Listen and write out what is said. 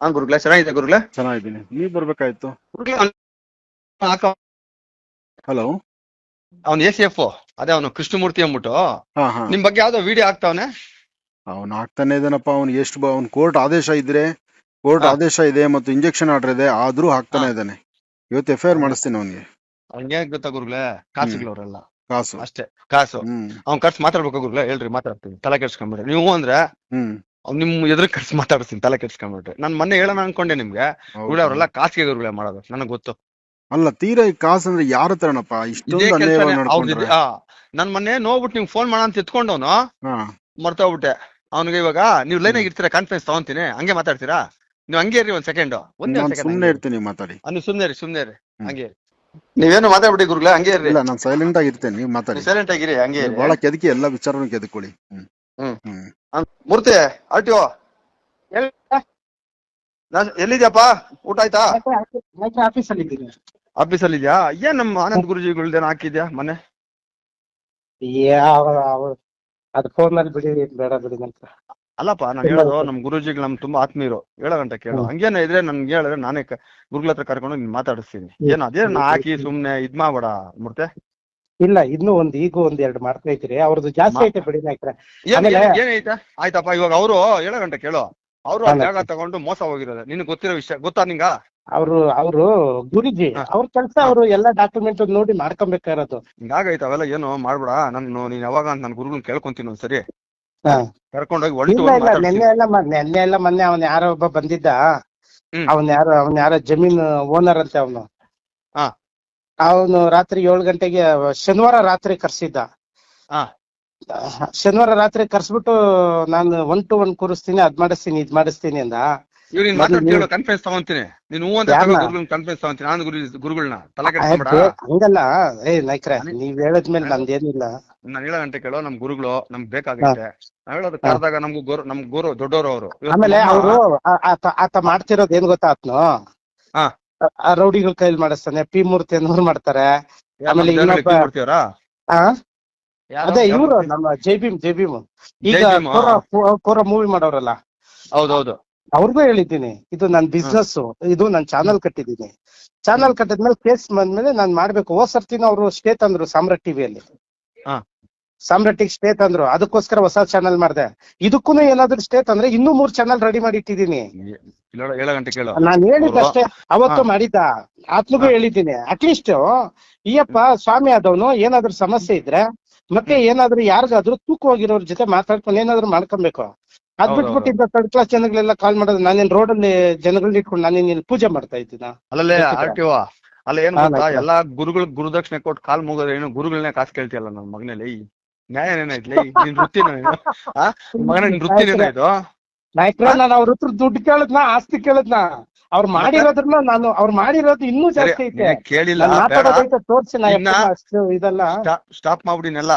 ಹಾ ಗುರುಗಳೇ, ಚೆನ್ನಾಗಿದೆ ಗುರುಗಳೇ. ಚೆನ್ನಾಗಿದ್ದೀನಿ. ನೀವ್ ಬರ್ಬೇಕಾಯ್ತು. ಹಲೋ, ಅವ್ನು ACF, ಅದೇ ಅವನು ಕೃಷ್ಣಮೂರ್ತಿ ಅಂದ್ಬಿಟ್ಟು ಹಾ ಹಾ, ನಿಮ್ ಬಗ್ಗೆ ಯಾವ್ದೋ ವಿಡಿಯೋ ಆಗ್ತಾವನೆ. ಅವ್ನು ಆಗ್ತಾನೆ ಇದಾನಪ್ಪ. ಅವ್ನು ಎಷ್ಟು ಅವ್ನ್ ಕೋರ್ಟ್ ಆದೇಶ ಇದ್ರೆ, ಕೋರ್ಟ್ ಹಾ ಆದೇಶ ಇದೆ ಮತ್ತು ಇಂಜೆಕ್ಷನ್ ಆರ್ಡರ್ ಇದೆ, ಆದ್ರೂ ಹಾ ಹಾಕ್ತಾನೆ ಇದ್ದಾನೆ. ಇವತ್ತು FIR ಅವ್ನಿಗೆ ಮಾಡಿಸ್ತೀನಿ ಅವನಿಗೆ. ಅವ್ನಿಗೆ ಗೊತ್ತಾ ಗುರುಗಳೇ, ಹ್ಮ್, ಕಾಸುಗಳವರೆಲ್ಲ ಕಾಸು. ಅಷ್ಟೇ. ಕಾಸು ಹ್ಮ್ ಅವ್ನ್ ಖರ್ಚು ಮಾತಾಡ್ಬೇಕು ಗುರುಗಳೇ. ಹೇಳ್ರಿ, ಮಾತಾಡ್ತೀನಿ, ತಲೆ ಕೆಡ್ಸ್ಕೊಂಬಿಡ್ರಿ ನೀವು ಅಂದ್ರೆ. ಹ್ಮ್, ಅವ್ನು ನಿಮ್ ಎದುರು ಖರ್ಚು ಮಾತಾಡ್ತೀನಿ, ತಲೆ ಕೆಡ್ಸ್ಕೊಂಬಿಡ್ರಿ. ನಾನ್ ಮೊನ್ನೆ ಹೇಳೋಣ ಅನ್ಕೊಂಡೆ ನಿಮ್ಗೆ. ಗುರುಗಳೇ, ಹೌದಾ? ಅವರೆಲ್ಲ ಕಾಸಿಗೆ ಗುರುಗಳೇ ಮಾಡೋದು, ನನಗ್ ಗೊತ್ತು. ಅಲ್ಲ, ತೀರಾ ಈ ಕಾಸು ಅಂದ್ರೆ ಯಾರ ತರನಪ್ಪ? ಇದೇ ಇಷ್ಟೊಂದು ಕೆಲ್ಸನೇ ಅನ್ಯಾಯವಾಗಿ ಅವ್ರದ್ದು. ನಡ್ಕೊಂಡ್ರೆ. ನನ್ ಮೊನ್ನೆ ನೋಡ್ಬಿಟ್ಟು ನಿಮ್ಗೆ ಫೋನ್ ಮಾಡೋಣ ಅಂತ ಎತ್ಕೊಂಡವನು ಹಾ, ಮರ್ತೋಗ್ಬಿಟ್ಟೆ. ಅವ್ನಿಗೆ ಇವಾಗ ನೀವು ಲೈನ್ ಹ್ಮ್, ಆಗಿರ್ತೀರಾ, ಕಾನ್ಫರೆನ್ಸ್ ತಗೊಂತೀನಿ, ಹಂಗೆ ಮಾತಾಡ್ತೀರಾ ನೀವು? ಹಂಗೆ ಇರ್ರಿ, ಒಂದ್ ಸೆಕೆಂಡ್, ಒಂದೇ ಒಂದ್ ನಾನ್ ಸೆಕೆಂಡ್ ಸುಮ್ನೆ ಹಂಗೆ ಇರಿ. ಇರ್ತೀನಿ, ಮಾತಾಡಿ. ನೀವು ಸುಮ್ನೆ ಇರಿ ಹ್ಮ್. ಹಂಗೆ ಇರಿ. ನೀವೇನು ಮಾತಾಡ್ಬಿಡಿ ಗುರುಗಳೇ, ಹಂಗೆ ಇರ್ರಿ. ಇಲ್ಲ, ನಾನು ಸೈಲೆಂಟ್ ಆಗಿರ್ತೇನೆ, ನೀವ್ ಮಾತಾಡಿ. ನೀವು ಸೈಲೆಂಟ್ ಆಗಿರಿ, ಹಂಗೆ ನೀವು ಇರಿ. ಬಹಳ ಕೆದಕಿ, ಎಲ್ಲ ವಿಚಾರನೂ ಕೆದಕೊಳ್ಳಿ. ಹ್ಮ್ ಹ್ಮ್ ಹ್ಮ್. ಮೂರ್ತಿ, RTO ಎಲ್ಲಿದ್ಯಪ್ಪ? ಊಟ ಆಯ್ತಾ? ಆಫೀಸಲ್ಲಿ ಇದ್ದೀನಿ. ಆಫೀಸಲ್ಲಿ ಇದ್ಯಾ? ಏನ್ ನಮ್ಮ ಆನಂದ್ ಗುರುಜಿಗಳ್ದೇನ ಹಾಕಿದ್ಯಾ ಮನೆ? ಅದು ಫೋನ್ ಅಲ್ಲಿ ಬಿಡಿ, ಬೇಡ ಬಿಡಿ ಅಂತ. ಅಲ್ಲಪ್ಪ, ನಾನು ಹೇಳೋದು ನಮ್ ಗುರುಜಿಗಳು ನಮ್ ತುಂಬಾ ಆತ್ಮೀಯರು. ಹೇಳೋ ಗಂಟೆ ಕೇಳು. ಹಂಗೇನ ಇದ್ರೆ ನನ್ಗೆ ಹೇಳಿದ್ರೆ ನಾನೇ ಗುರುಗಳ ಹತ್ರ ಕರ್ಕೊಂಡು ನೀನ್ ಮಾತಾಡಿಸ್ತೀನಿ. ಏನು ಅದೇನ ಹಾಕಿ ಸುಮ್ನೆ ಇದ್ ಮಾಡ್ಬೇಡ ಮೂರ್ತಿ. ಇಲ್ಲ, ಇನ್ನೂ ಈಗ ಒಂದ್ 2 ಮಾಡ್ತಾ ಇದ್ದೀರಿ. ಅವ್ರದ್ದು ಜಾಸ್ತಿ ಐತೆ ಬಿಡಿ ನಾಯ್ಕ್ರೆ. ಏನೈತೆ? ಆಯ್ತಪ್ಪ, ಇವಾಗ ಅವರು ಹೇಳೋ ಗಂಟೆ ಕೇಳು. ಅವರು ಆ ಜಾಗ ತಗೊಂಡು ಮೋಸ ಹೋಗಿರೋದು ನಿನಗೆ ಗೊತ್ತಿರೋ ವಿಷಯ. ಗೊತ್ತಾ ನಿಂಗ? ಅವರು ಗುರುಜಿ ಅವ್ರ ಕೆಲಸ, ಅವರು ಎಲ್ಲಾ ಡಾಕ್ಯುಮೆಂಟ್ ನೋಡಿ ಮಾಡ್ಕೊಬೇಕಾಗಿರೋದು. ಹಿಂಗಾಗೈತೆ ಅವೆಲ್ಲ ಏನು ಮಾಡ್ಬೇಡ. ನೀನ್ ಯಾವಾಗ ಅಂತ ನನ್ ಗುರುಗಳನ್ನ ಕೇಳ್ಕೊಂತೀನಿ ಒಂದ್ಸರಿ. ಹಾ, ಕರ್ಕೊಂಡೋಗಿ ಇಲ್ಲ ಇಲ್ಲ, ನೆನ್ನೆ ಎಲ್ಲ ಮೊನ್ನೆ ಅವನ್ ಯಾರೋ ಒಬ್ಬ ಬಂದಿದ್ದ. ಹ್ಮ್. ಅವನ್ ಯಾರೋ ಜಮೀನ್ ಓನರ್ ಅಂತೆ ಅವನು. ಹಾ. ಅವನು ರಾತ್ರಿ 7 ಗಂಟೆಗೆ ಶನಿವಾರ ರಾತ್ರಿ ಕರ್ಸಿದ್ದ. ಹಾ. ಶನಿವಾರ ರಾತ್ರಿ ಕರ್ಸ್ಬಿಟ್ಟು ನಾನು 1 to 1 ಕೂರಿಸ್ತೀನಿ, ಅದ್ ಮಾಡಿಸ್ತೀನಿ, ಇದ್ ಮಾಡಿಸ್ತೀನಿ ಅಂದ. ಇವ್ ನೀನ್ ಮಾತಾಡ್ತೀವಿ, ಕಾನ್ಫರೆನ್ಸ್ ತಗೊಂತೀನಿ. ನೀನ್ ಹೂ ಅಂತ ಗುರುಗಳನ್ನ ಕಾನ್ಫರೆನ್ಸ್ ತಗೊಂತೀನಿ. ನಾನು ಗುರುಗಳನ್ನ ತಲೆ ಕೆಡ್ಸ್ಕೊಂಬೇಡ. ಹಂಗಲ್ಲ. ನಾಯ್ಕ್ರೆ, ನೀವ್ ಹೇಳದ್ಮೇಲೆ ನಂದೇನಿಲ್ಲ. ನಾನು ಹೇಳೋ ಗಂಟೆ ಕೇಳೋ. ನಮ್ ಗುರುಗಳು ನಮ್ಗ್ ಬೇಕಾಗೈತೆ. ನಾವ್ ಹೇಳೋದು ಕರೆದಾಗ ನಮ್ ಗುರು ದೊಡ್ಡವರು ಅವರು. ಆಮೇಲೆ ಅವರು ಆತ ಮಾಡ್ತಿರೋದ್ ಏನ್ ಗೊತ್ತಾ? ಆತ್ನು ಹಾ, ರೌಡಿಗಳ ಕೈಲಿ ಮಾಡಿಸ್ತಾನೆ. P ಮೂರ್ತಿ ಅನ್ನೋರು ಮಾಡ್ತಾರೆ. ಆಮೇಲೆ ಇನ್ನೊಬ್ಬ, ಅದೇ ಇವ್ರು ನಮ್ಮ ಜೈ ಭೀಮ್ ಈಗ ಕೋರ ಮೂವಿ ಮಾಡೋರಲ್ಲ, ಹೌದೌದು. ಅವ್ರಿಗೂ ಹೇಳಿದ್ದೀನಿ, ಇದು ನನ್ ಬಿಸ್ನೆಸ್, ಇದು ನನ್ ಚಾನಲ್ ಕಟ್ಟಿದ್ದೀನಿ. ಚಾನಲ್ ಕಟ್ಟಿದ್ಮೇಲೆ ಕೇಸ್ ಬಂದ್ಮೇಲೆ ನಾನ್ ಮಾಡ್ಬೇಕು. ಸರ್ತಿನ ಅವರು ಸ್ಟೇ ತಂದ್ರು ಸಾಮ್ರಾಟ್ ಟಿವಿಯಲ್ಲಿ. ಸಾಮ್ರಾಟಿಗೆ ಸ್ಟೇ ತಂದ್ರು, ಅದಕ್ಕೋಸ್ಕರ ಹೊಸ ಚಾನಲ್ ಮಾಡ್ದೆ. ಇದಕ್ಕೂ ಏನಾದ್ರು ಸ್ಟೇ ತಂದ್ರೆ ಇನ್ನೂ 3 ಚಾನಲ್ ರೆಡಿ ಮಾಡಿ ಇಟ್ಟಿದ್ದೀನಿ. ಹೇಳೋ ಗಂಟೆ ಕೇಳು. ನಾನ್ ಹೇಳಿದ್ದಷ್ಟೇ, ಅವತ್ತು ಮಾಡಿದ್ದ. ಆತ್ಮಗೂ ಹೇಳಿದ್ದೀನಿ. ಅಟ್ಲೀಸ್ಟ್ ಈಯಪ್ಪ ಸ್ವಾಮಿ ಆದವನು ಏನಾದ್ರು ಸಮಸ್ಯೆ ಇದ್ರೆ, ಮತ್ತೆ ಏನಾದ್ರು ಯಾರಿಗಾದ್ರೂ ತೂಕವಾಗಿರೋರ್ ಜೊತೆ ಮಾತಾಡ್ಕೊಂಡು ಏನಾದ್ರು ಮಾಡ್ಕೊಬೇಕು. ಅದ್ ಬಿಟ್ಬಿಟ್ಟಿದ್ದ ಥರ್ಡ್ ಕ್ಲಾಸ್ ಜನಗಳೆಲ್ಲ ಕಾಲ್ ಮಾಡೋದು. ನಾನೇನ್ ರೋಡಲ್ಲಿ ಜನಗಳನ್ನ ಇಟ್ಕೊಂಡು ನಾನೇನ್ ಇಲ್ಲಿ ಪೂಜೆ ಮಾಡ್ತಾ ಇದ್ದೀನ? ಅಲ್ಲೇ RTO ಅಲ್ಲ, ಏನ್ ಗೊತ್ತಾ, ಎಲ್ಲಾ ಗುರುದಕ್ಷಿಣೆ ಕೊಟ್ಟು ಕಾಲ್ ಮುಗೋದ್ರೆ ಏನು ಗುರುಗಳನ್ನೇ ಕಾಸು ಕೇಳ್ತಿಯಲ್ಲ ನನ್ನ ಮಗನಲ್ಲಿ. ನ್ಯಾಯ ಏನಾಯ್ತಲಿ? ನಿನ್ ವೃತ್ತಿನ ಮಗನ, ನಿನ್ ವೃತ್ತಿನೇನ ಇದು? ನಾಯ್ಕ್ರ, ನಾನು ಅವ್ರ ಹತ್ರ ದುಡ್ಡು ಕೇಳದ್ನ, ಆಸ್ತಿ ಕೇಳದ್ನ? ಅವ್ರು ಮಾಡಿರೋದ್ರನ್ನ ಅವ್ರು ಮಾಡಿರೋದು ಇನ್ನೂ ಜಾಸ್ತಿ ಐತೆ. ಕೇಳಿಲ್ಲ, ಮಾತಾಡೋದೈತೆ ತೋರ್ಸಿ. ನಾ ಅಷ್ಟು ಇದಲ್ಲ. ಸ್ಟಾಪ್ ಮಾಡ್ಬಿಡಿನೆಲ್ಲ.